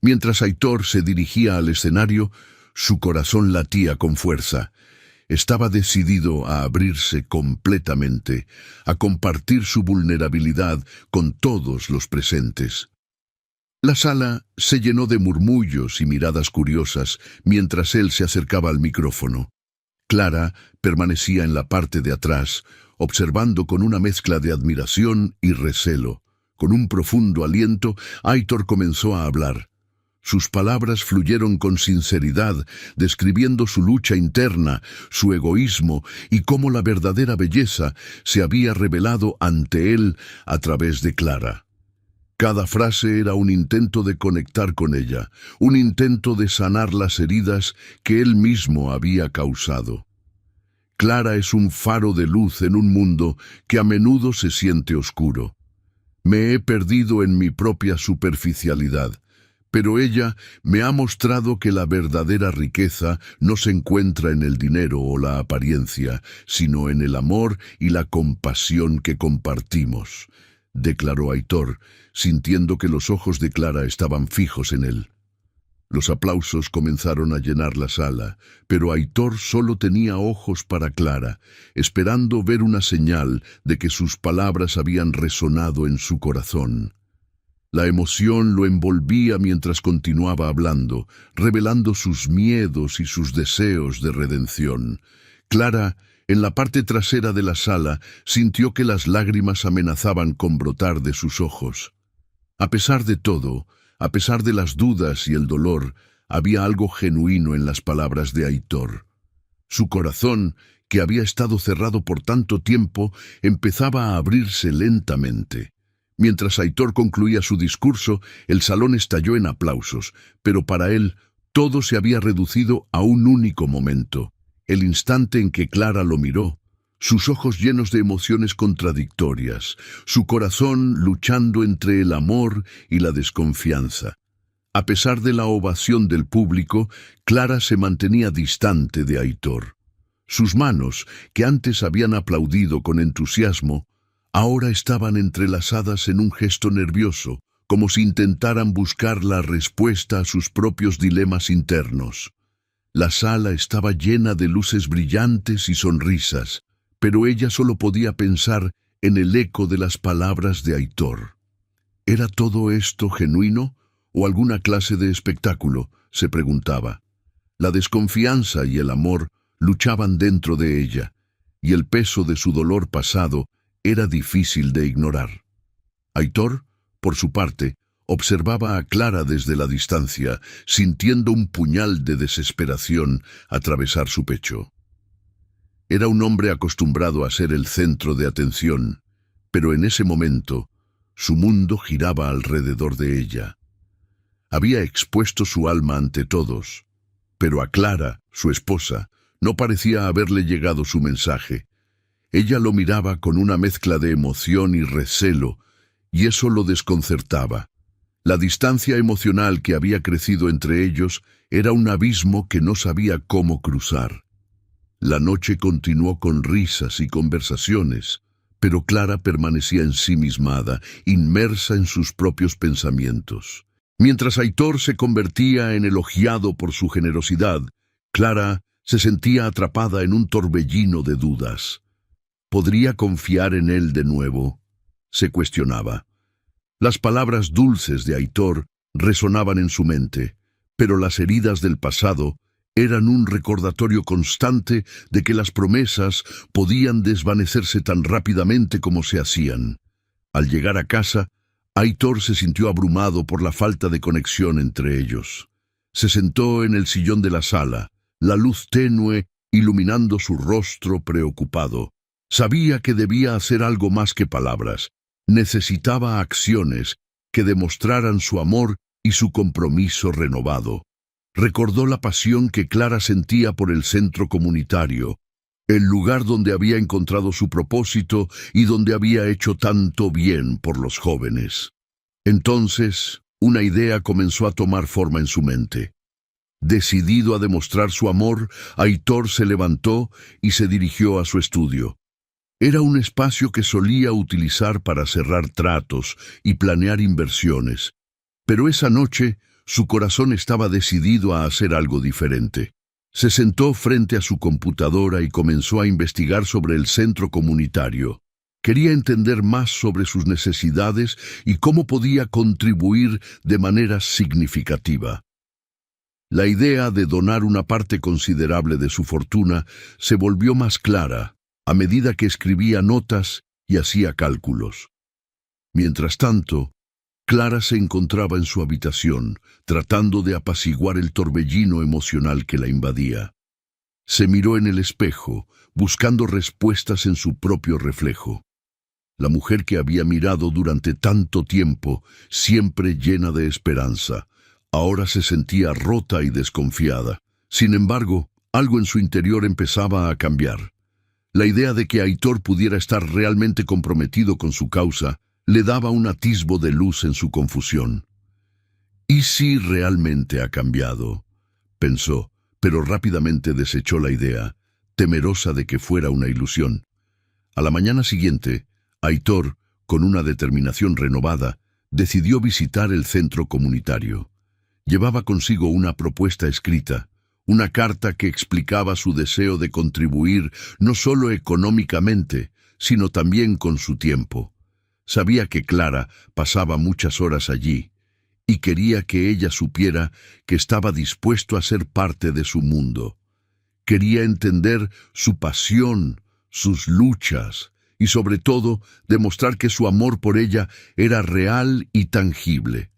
Mientras Aitor se dirigía al escenario, su corazón latía con fuerza. Estaba decidido a abrirse completamente, a compartir su vulnerabilidad con todos los presentes. La sala se llenó de murmullos y miradas curiosas mientras él se acercaba al micrófono. Clara permanecía en la parte de atrás, observando con una mezcla de admiración y recelo. Con un profundo aliento, Aitor comenzó a hablar. Sus palabras fluyeron con sinceridad, describiendo su lucha interna, su egoísmo y cómo la verdadera belleza se había revelado ante él a través de Clara. Cada frase era un intento de conectar con ella, un intento de sanar las heridas que él mismo había causado. Clara es un faro de luz en un mundo que a menudo se siente oscuro. Me he perdido en mi propia superficialidad, pero ella me ha mostrado que la verdadera riqueza no se encuentra en el dinero o la apariencia, sino en el amor y la compasión que compartimos. declaró Aitor, sintiendo que los ojos de Clara estaban fijos en él. Los aplausos comenzaron a llenar la sala, pero Aitor solo tenía ojos para Clara, esperando ver una señal de que sus palabras habían resonado en su corazón. La emoción lo envolvía mientras continuaba hablando, revelando sus miedos y sus deseos de redención. Clara, en la parte trasera de la sala, sintió que las lágrimas amenazaban con brotar de sus ojos. A pesar de todo, a pesar de las dudas y el dolor, había algo genuino en las palabras de Aitor. Su corazón, que había estado cerrado por tanto tiempo, empezaba a abrirse lentamente. Mientras Aitor concluía su discurso, el salón estalló en aplausos, pero para él todo se había reducido a un único momento, el instante en que Clara lo miró, sus ojos llenos de emociones contradictorias, su corazón luchando entre el amor y la desconfianza. A pesar de la ovación del público, Clara se mantenía distante de Aitor. Sus manos, que antes habían aplaudido con entusiasmo, ahora estaban entrelazadas en un gesto nervioso, como si intentaran buscar la respuesta a sus propios dilemas internos. La sala estaba llena de luces brillantes y sonrisas, pero ella solo podía pensar en el eco de las palabras de Aitor. ¿Era todo esto genuino o alguna clase de espectáculo?, se preguntaba. La desconfianza y el amor luchaban dentro de ella, y el peso de su dolor pasado era difícil de ignorar. Aitor, por su parte, observaba a Clara desde la distancia, sintiendo un puñal de desesperación atravesar su pecho. Era un hombre acostumbrado a ser el centro de atención, pero en ese momento, su mundo giraba alrededor de ella. Había expuesto su alma ante todos, pero a Clara, su esposa, no parecía haberle llegado su mensaje. Ella lo miraba con una mezcla de emoción y recelo, y eso lo desconcertaba. La distancia emocional que había crecido entre ellos era un abismo que no sabía cómo cruzar. La noche continuó con risas y conversaciones, pero Clara permanecía ensimismada, inmersa en sus propios pensamientos. Mientras Aitor se convertía en elogiado por su generosidad, Clara se sentía atrapada en un torbellino de dudas. ¿Podría confiar en él de nuevo?, se cuestionaba. Las palabras dulces de Aitor resonaban en su mente, pero las heridas del pasado eran un recordatorio constante de que las promesas podían desvanecerse tan rápidamente como se hacían. Al llegar a casa, Aitor se sintió abrumado por la falta de conexión entre ellos. Se sentó en el sillón de la sala, la luz tenue iluminando su rostro preocupado. Sabía que debía hacer algo más que palabras. Necesitaba acciones que demostraran su amor y su compromiso renovado. Recordó la pasión que Clara sentía por el centro comunitario, el lugar donde había encontrado su propósito y donde había hecho tanto bien por los jóvenes. Entonces, una idea comenzó a tomar forma en su mente. Decidido a demostrar su amor, Aitor se levantó y se dirigió a su estudio. Era un espacio que solía utilizar para cerrar tratos y planear inversiones, pero esa noche su corazón estaba decidido a hacer algo diferente. Se sentó frente a su computadora y comenzó a investigar sobre el centro comunitario. Quería entender más sobre sus necesidades y cómo podía contribuir de manera significativa. La idea de donar una parte considerable de su fortuna se volvió más clara a medida que escribía notas y hacía cálculos. Mientras tanto, Clara se encontraba en su habitación, tratando de apaciguar el torbellino emocional que la invadía. Se miró en el espejo, buscando respuestas en su propio reflejo. La mujer que había mirado durante tanto tiempo, siempre llena de esperanza, ahora se sentía rota y desconfiada. Sin embargo, algo en su interior empezaba a cambiar. La idea de que Aitor pudiera estar realmente comprometido con su causa le daba un atisbo de luz en su confusión. ¿Y si realmente ha cambiado?, pensó, pero rápidamente desechó la idea, temerosa de que fuera una ilusión. A la mañana siguiente, Aitor, Con una determinación renovada, decidió visitar el centro comunitario. Llevaba consigo una propuesta escrita, una carta que explicaba su deseo de contribuir no solo económicamente, sino también con su tiempo. Sabía que Clara pasaba muchas horas allí, y quería que ella supiera que estaba dispuesto a ser parte de su mundo. Quería entender su pasión, sus luchas, y sobre todo demostrar que su amor por ella era real y tangible.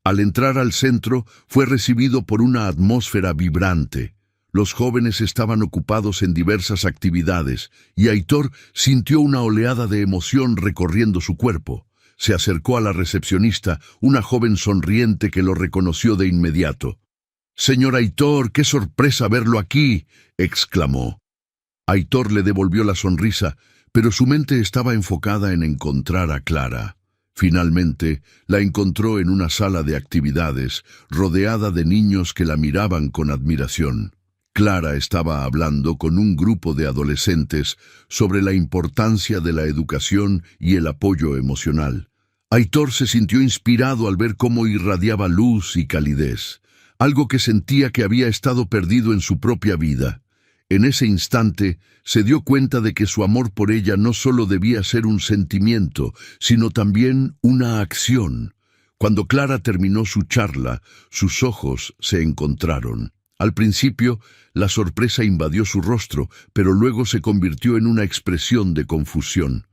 Al entrar al centro, fue recibido por una atmósfera vibrante. Los jóvenes estaban ocupados en diversas actividades, y Aitor sintió una oleada de emoción recorriendo su cuerpo. Se acercó a la recepcionista, una joven sonriente que lo reconoció de inmediato. «Señor Aitor, qué sorpresa verlo aquí», exclamó. Aitor le devolvió la sonrisa, pero su mente estaba enfocada en encontrar a Clara. Finalmente, la encontró en una sala de actividades, rodeada de niños que la miraban con admiración. Clara estaba hablando con un grupo de adolescentes sobre la importancia de la educación y el apoyo emocional. Aitor se sintió inspirado al ver cómo irradiaba luz y calidez, algo que sentía que había estado perdido en su propia vida. En ese instante, se dio cuenta de que su amor por ella no solo debía ser un sentimiento, sino también una acción. Cuando Clara terminó su charla, sus ojos se encontraron. Al principio, la sorpresa invadió su rostro, pero luego se convirtió en una expresión de confusión.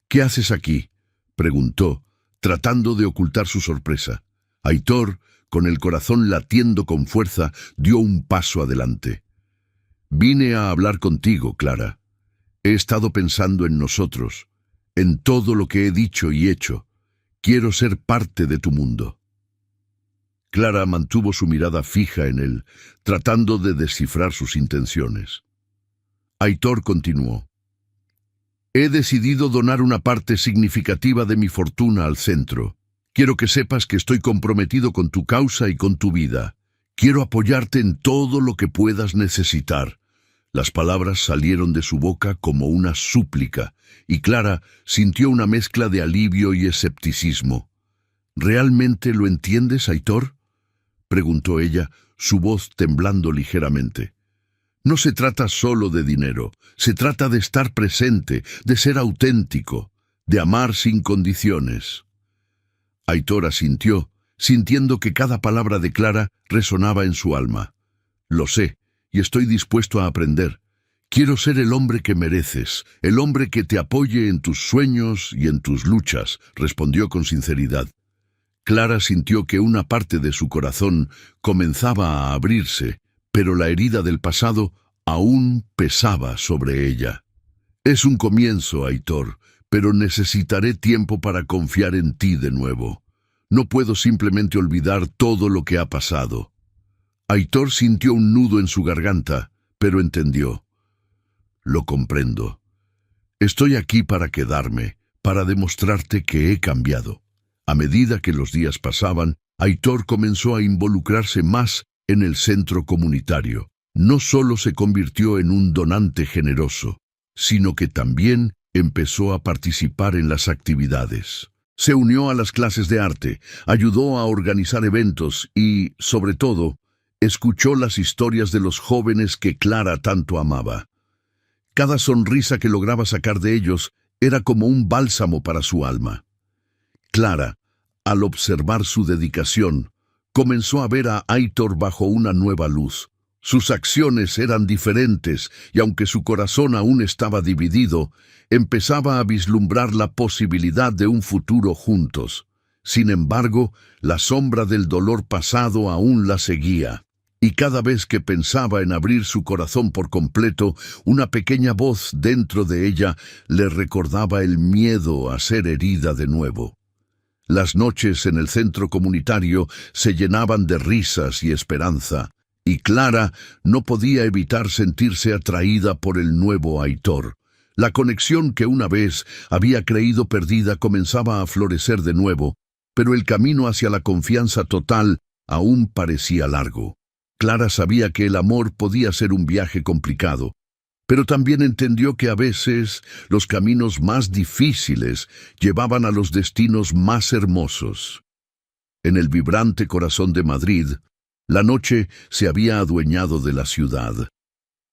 «¿Qué haces aquí?», preguntó, tratando de ocultar su sorpresa. Aitor, con el corazón latiendo con fuerza, dio un paso adelante. «Vine a hablar contigo, Clara. He estado pensando en nosotros, en todo lo que he dicho y hecho. Quiero ser parte de tu mundo». Clara mantuvo su mirada fija en él, tratando de descifrar sus intenciones. Aitor continuó. «He decidido donar una parte significativa de mi fortuna al centro. Quiero que sepas que estoy comprometido con tu causa y con tu vida. Quiero apoyarte en todo lo que puedas necesitar». Las palabras salieron de su boca como una súplica, y Clara sintió una mezcla de alivio y escepticismo. «¿Realmente lo entiendes, Aitor?», preguntó ella, su voz temblando ligeramente. «No se trata solo de dinero, se trata de estar presente, de ser auténtico, de amar sin condiciones». Aitor asintió, sintiendo que cada palabra de Clara resonaba en su alma. «Lo sé, y estoy dispuesto a aprender. Quiero ser el hombre que mereces, el hombre que te apoye en tus sueños y en tus luchas», respondió con sinceridad. Clara sintió que una parte de su corazón comenzaba a abrirse, pero la herida del pasado aún pesaba sobre ella. «Es un comienzo, Aitor, pero necesitaré tiempo para confiar en ti de nuevo. No puedo simplemente olvidar todo lo que ha pasado». Aitor sintió un nudo en su garganta, pero entendió. «Lo comprendo. Estoy aquí para quedarme, para demostrarte que he cambiado». A medida que los días pasaban, Aitor comenzó a involucrarse más en el centro comunitario. No solo se convirtió en un donante generoso, sino que también empezó a participar en las actividades. Se unió a las clases de arte, ayudó a organizar eventos y, sobre todo, escuchó las historias de los jóvenes que Clara tanto amaba. Cada sonrisa que lograba sacar de ellos era como un bálsamo para su alma. Clara, al observar su dedicación, comenzó a ver a Aitor bajo una nueva luz. Sus acciones eran diferentes y aunque su corazón aún estaba dividido, empezaba a vislumbrar la posibilidad de un futuro juntos. Sin embargo, la sombra del dolor pasado aún la seguía. Y cada vez que pensaba en abrir su corazón por completo, una pequeña voz dentro de ella le recordaba el miedo a ser herida de nuevo. Las noches en el centro comunitario se llenaban de risas y esperanza, y Clara no podía evitar sentirse atraída por el nuevo Aitor. La conexión que una vez había creído perdida comenzaba a florecer de nuevo, pero el camino hacia la confianza total aún parecía largo. Clara sabía que el amor podía ser un viaje complicado, pero también entendió que a veces los caminos más difíciles llevaban a los destinos más hermosos. En el vibrante corazón de Madrid, la noche se había adueñado de la ciudad,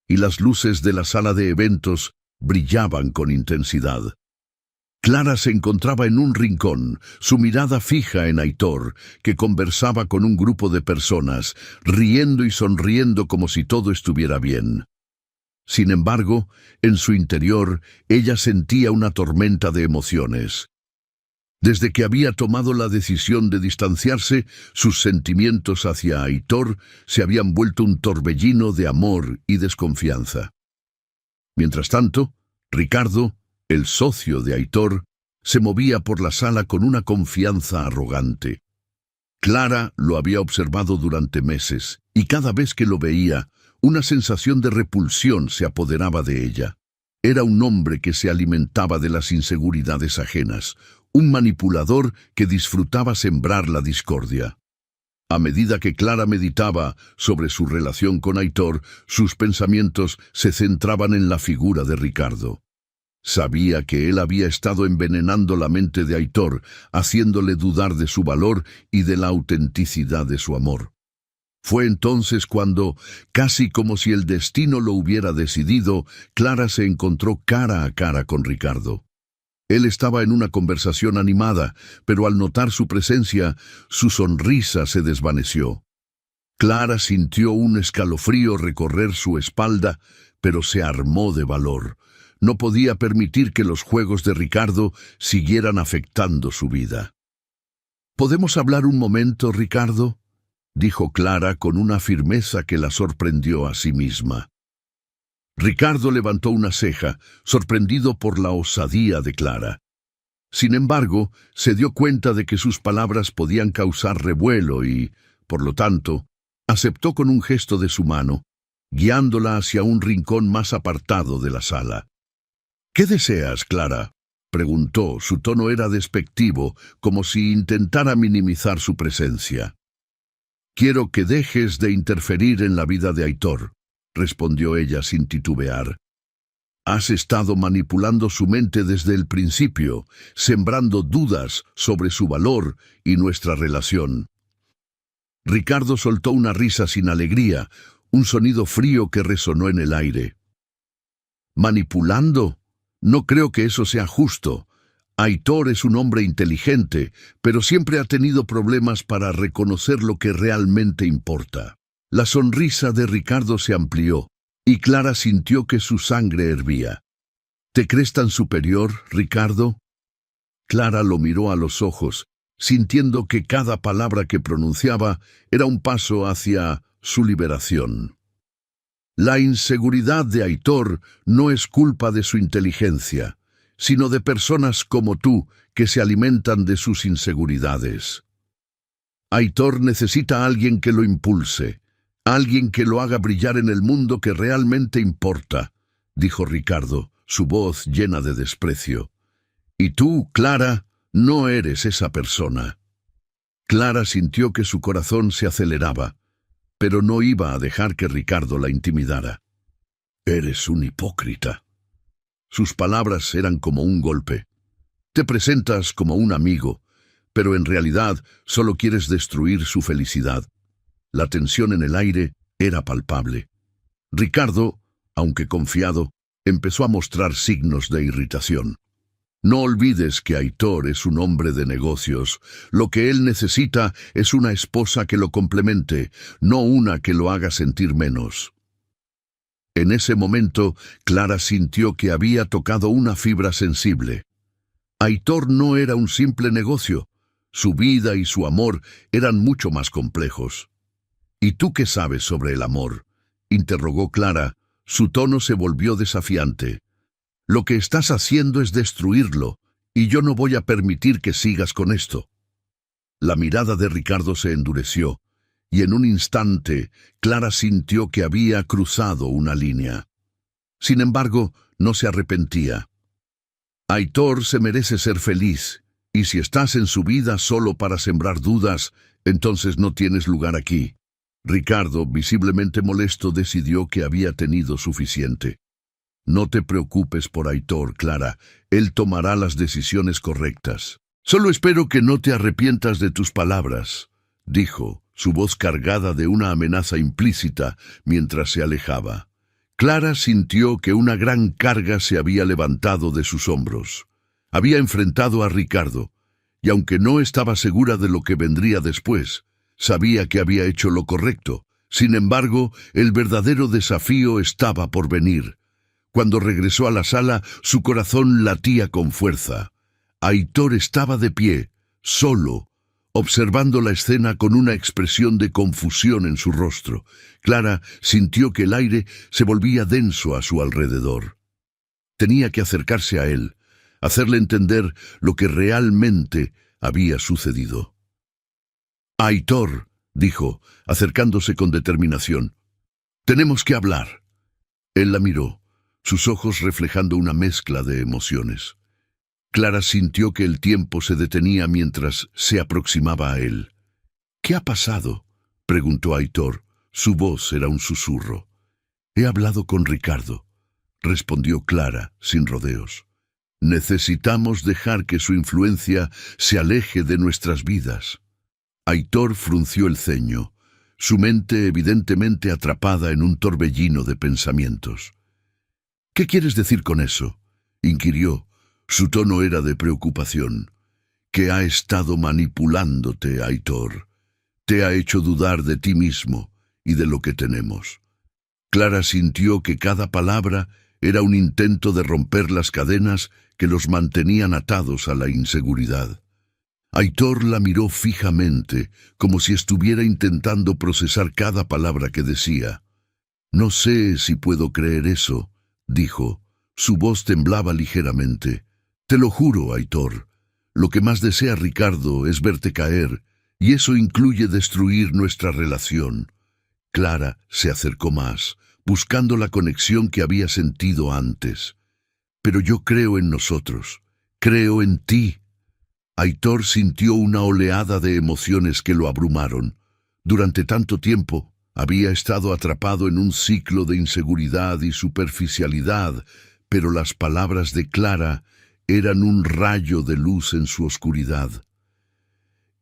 y las luces de la sala de eventos brillaban con intensidad. Clara se encontraba en un rincón, su mirada fija en Aitor, que conversaba con un grupo de personas, riendo y sonriendo como si todo estuviera bien. Sin embargo, en su interior, ella sentía una tormenta de emociones. Desde que había tomado la decisión de distanciarse, sus sentimientos hacia Aitor se habían vuelto un torbellino de amor y desconfianza. Mientras tanto, Ricardo, el socio de Aitor, se movía por la sala con una confianza arrogante. Clara lo había observado durante meses, y cada vez que lo veía, una sensación de repulsión se apoderaba de ella. Era un hombre que se alimentaba de las inseguridades ajenas, un manipulador que disfrutaba sembrar la discordia. A medida que Clara meditaba sobre su relación con Aitor, sus pensamientos se centraban en la figura de Ricardo. Sabía que él había estado envenenando la mente de Aitor, haciéndole dudar de su valor y de la autenticidad de su amor. Fue entonces cuando, casi como si el destino lo hubiera decidido, Clara se encontró cara a cara con Ricardo. Él estaba en una conversación animada, pero al notar su presencia, su sonrisa se desvaneció. Clara sintió un escalofrío recorrer su espalda, pero se armó de valor. No podía permitir que los juegos de Ricardo siguieran afectando su vida. ¿Podemos hablar un momento, Ricardo?, dijo Clara con una firmeza que la sorprendió a sí misma. Ricardo levantó una ceja, sorprendido por la osadía de Clara. Sin embargo, se dio cuenta de que sus palabras podían causar revuelo y, por lo tanto, aceptó con un gesto de su mano, guiándola hacia un rincón más apartado de la sala. «¿Qué deseas, Clara?», preguntó. Su tono era despectivo, como si intentara minimizar su presencia. «Quiero que dejes de interferir en la vida de Aitor», respondió ella sin titubear. «Has estado manipulando su mente desde el principio, sembrando dudas sobre su valor y nuestra relación». Ricardo soltó una risa sin alegría, un sonido frío que resonó en el aire. «¿Manipulando? No creo que eso sea justo. Aitor es un hombre inteligente, pero siempre ha tenido problemas para reconocer lo que realmente importa». La sonrisa de Ricardo se amplió, y Clara sintió que su sangre hervía. «¿Te crees tan superior, Ricardo?». Clara lo miró a los ojos, sintiendo que cada palabra que pronunciaba era un paso hacia su liberación. «La inseguridad de Aitor no es culpa de su inteligencia, sino de personas como tú que se alimentan de sus inseguridades. Aitor necesita a alguien que lo impulse, alguien que lo haga brillar en el mundo que realmente importa», dijo Ricardo, su voz llena de desprecio. «Y tú, Clara, no eres esa persona». Clara sintió que su corazón se aceleraba, pero no iba a dejar que Ricardo la intimidara. «Eres un hipócrita». Sus palabras eran como un golpe. «Te presentas como un amigo, pero en realidad solo quieres destruir su felicidad». La tensión en el aire era palpable. Ricardo, aunque confiado, empezó a mostrar signos de irritación. «No olvides que Aitor es un hombre de negocios. Lo que él necesita es una esposa que lo complemente, no una que lo haga sentir menos». En ese momento, Clara sintió que había tocado una fibra sensible. Aitor no era un simple negocio. Su vida y su amor eran mucho más complejos. «¿Y tú qué sabes sobre el amor?», interrogó Clara. Su tono se volvió desafiante. «Lo que estás haciendo es destruirlo, y yo no voy a permitir que sigas con esto». La mirada de Ricardo se endureció, y en un instante Clara sintió que había cruzado una línea. Sin embargo, no se arrepentía. «Aitor se merece ser feliz, y si estás en su vida solo para sembrar dudas, entonces no tienes lugar aquí». Ricardo, visiblemente molesto, decidió que había tenido suficiente. No te preocupes por Aitor, Clara. Él tomará las decisiones correctas. Solo espero que no te arrepientas de tus palabras, dijo, su voz cargada de una amenaza implícita mientras se alejaba. Clara sintió que una gran carga se había levantado de sus hombros. Había enfrentado a Ricardo, y aunque no estaba segura de lo que vendría después, sabía que había hecho lo correcto. Sin embargo, el verdadero desafío estaba por venir. Cuando regresó a la sala, su corazón latía con fuerza. Aitor estaba de pie, solo, observando la escena con una expresión de confusión en su rostro. Clara sintió que el aire se volvía denso a su alrededor. Tenía que acercarse a él, hacerle entender lo que realmente había sucedido. «Aitor», dijo, acercándose con determinación, «tenemos que hablar». Él la miró, sus ojos reflejando una mezcla de emociones. Clara sintió que el tiempo se detenía mientras se aproximaba a él. «¿Qué ha pasado?», preguntó Aitor. Su voz era un susurro. «He hablado con Ricardo», respondió Clara, sin rodeos. «Necesitamos dejar que su influencia se aleje de nuestras vidas». Aitor frunció el ceño, su mente evidentemente atrapada en un torbellino de pensamientos. «¿Qué quieres decir con eso?», inquirió. Su tono era de preocupación. «Que ha estado manipulándote, Aitor. Te ha hecho dudar de ti mismo y de lo que tenemos». Clara sintió que cada palabra era un intento de romper las cadenas que los mantenían atados a la inseguridad. Aitor la miró fijamente, como si estuviera intentando procesar cada palabra que decía. «No sé si puedo creer eso», dijo. Su voz temblaba ligeramente. «Te lo juro, Aitor. Lo que más desea Ricardo es verte caer, y eso incluye destruir nuestra relación». Clara se acercó más, buscando la conexión que había sentido antes. «Pero yo creo en nosotros. Creo en ti». Aitor sintió una oleada de emociones que lo abrumaron. Durante tanto tiempo había estado atrapado en un ciclo de inseguridad y superficialidad, pero las palabras de Clara eran un rayo de luz en su oscuridad.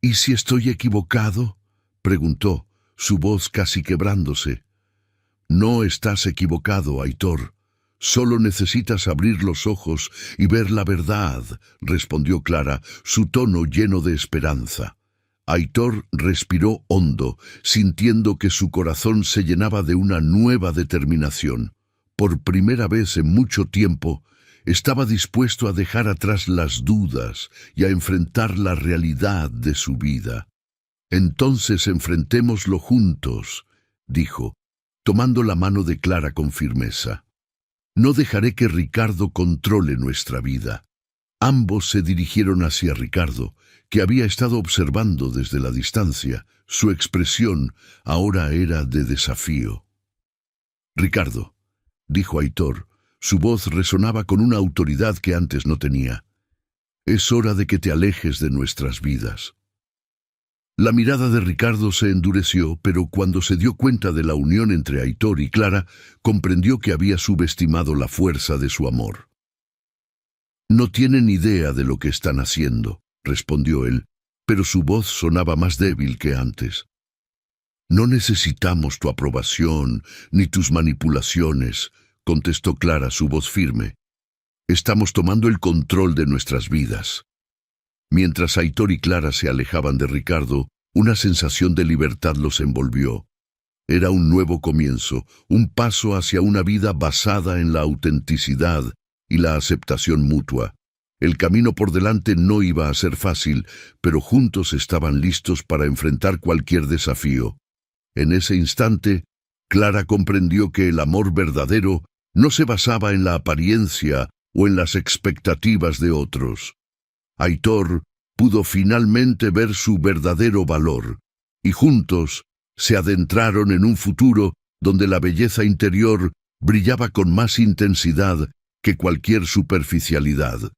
«¿Y si estoy equivocado?», preguntó, su voz casi quebrándose. «No estás equivocado, Aitor. Solo necesitas abrir los ojos y ver la verdad», respondió Clara, su tono lleno de esperanza. Aitor respiró hondo, sintiendo que su corazón se llenaba de una nueva determinación. Por primera vez en mucho tiempo, estaba dispuesto a dejar atrás las dudas y a enfrentar la realidad de su vida. «Entonces enfrentémoslo juntos», dijo, tomando la mano de Clara con firmeza. «No dejaré que Ricardo controle nuestra vida». Ambos se dirigieron hacia Ricardo, que había estado observando desde la distancia. Su expresión ahora era de desafío. «Ricardo», dijo Aitor, su voz resonaba con una autoridad que antes no tenía. «Es hora de que te alejes de nuestras vidas». La mirada de Ricardo se endureció, pero cuando se dio cuenta de la unión entre Aitor y Clara, comprendió que había subestimado la fuerza de su amor. «No tienen idea de lo que están haciendo», respondió él, pero su voz sonaba más débil que antes. «No necesitamos tu aprobación ni tus manipulaciones», contestó Clara, su voz firme. «Estamos tomando el control de nuestras vidas». Mientras Aitor y Clara se alejaban de Ricardo, una sensación de libertad los envolvió. Era un nuevo comienzo, un paso hacia una vida basada en la autenticidad y la aceptación mutua. El camino por delante no iba a ser fácil, pero juntos estaban listos para enfrentar cualquier desafío. En ese instante, Clara comprendió que el amor verdadero no se basaba en la apariencia o en las expectativas de otros. Aitor pudo finalmente ver su verdadero valor, y juntos se adentraron en un futuro donde la belleza interior brillaba con más intensidad que cualquier superficialidad.